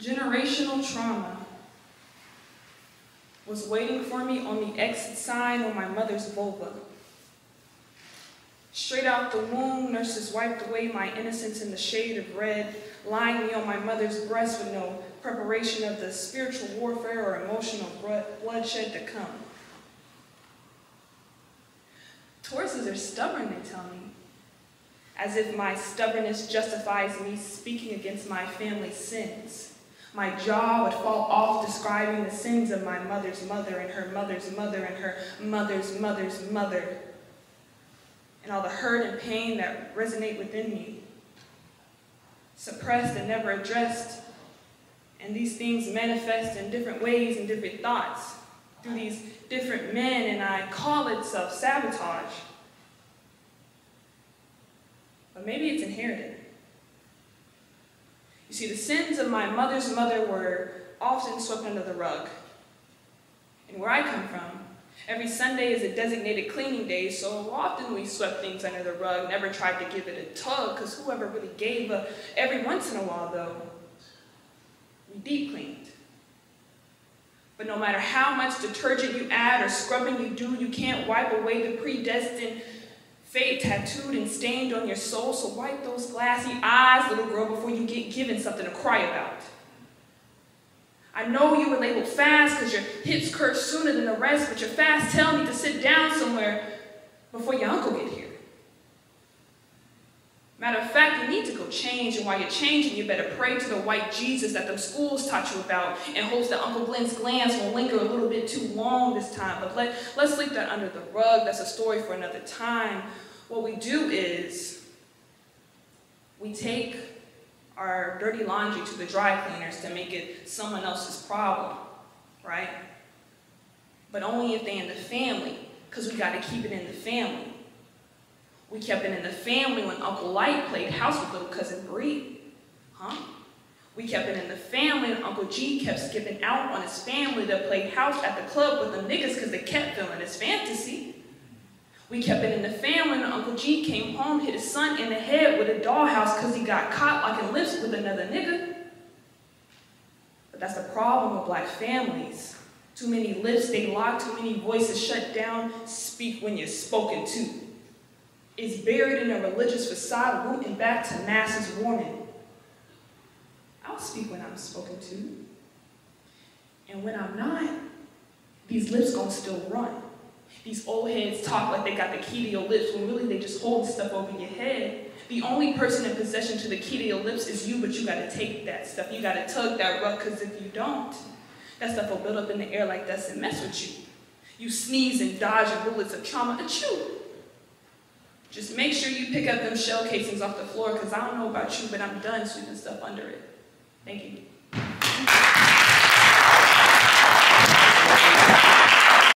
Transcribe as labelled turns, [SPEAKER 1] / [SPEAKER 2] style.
[SPEAKER 1] Generational trauma was waiting for me on the exit sign on my mother's vulva. Straight out the womb, nurses wiped away my innocence in the shade of red, lying me on my mother's breast with no preparation of the spiritual warfare or emotional bloodshed to come. Tauruses are stubborn, they tell me, as if my stubbornness justifies me speaking against my family's sins. My jaw would fall off describing the sins of my mother's mother and her mother's mother and her mother's mother's mother, and all the hurt and pain that resonate within me, suppressed and never addressed. And these things manifest in different ways and different thoughts through these different men, and I call it self-sabotage. But maybe it's inherited. You see, the sins of my mother's mother were often swept under the rug. And where I come from, every Sunday is a designated cleaning day, so often we swept things under the rug, never tried to give it a tug, because whoever really gave a, every once in a while, though, we deep cleaned. But no matter how much detergent you add or scrubbing you do, you can't wipe away the predestined fate tattooed and stained on your soul, so wipe those glassy eyes, little girl, before you get given something to cry about. I know you were labeled fast because your hips curve sooner than the rest, but your fast tell me to sit down somewhere before your uncle get here. Matter of fact, you need to go change, and while you're changing, you better pray to the white Jesus that them schools taught you about, and hopes that Uncle Glenn's glance will linger a little bit too long this time. But let's leave that under the rug. That's a story for another time. What we do is we take our dirty laundry to the dry cleaners to make it someone else's problem, right? But only if they're in the family, because we got to keep it in the family. We kept it in the family when Uncle Light played house with little cousin Bree, huh? We kept it in the family when Uncle G kept skipping out on his family to play house at the club with them niggas because they kept feeling his fantasy. We kept it in the family when Uncle G came home, hit his son in the head with a dollhouse because he got caught locking lips with another nigga. But that's the problem with black families. Too many lips they lock, too many voices shut down. Speak when you're spoken to. It's buried in a religious facade, rooting back to masses warning. I'll speak when I'm spoken to. And when I'm not, these lips gonna still run. These old heads talk like they got the key to your lips when really they just hold stuff over your head. The only person in possession to the key to your lips is you, but you gotta take that stuff. You gotta tug that rug, because if you don't, that stuff will build up in the air like dust and mess with you. You sneeze and dodge and bullets of trauma at you. Just make sure you pick up them shell casings off the floor, because I don't know about you, but I'm done sweeping stuff under it. Thank you.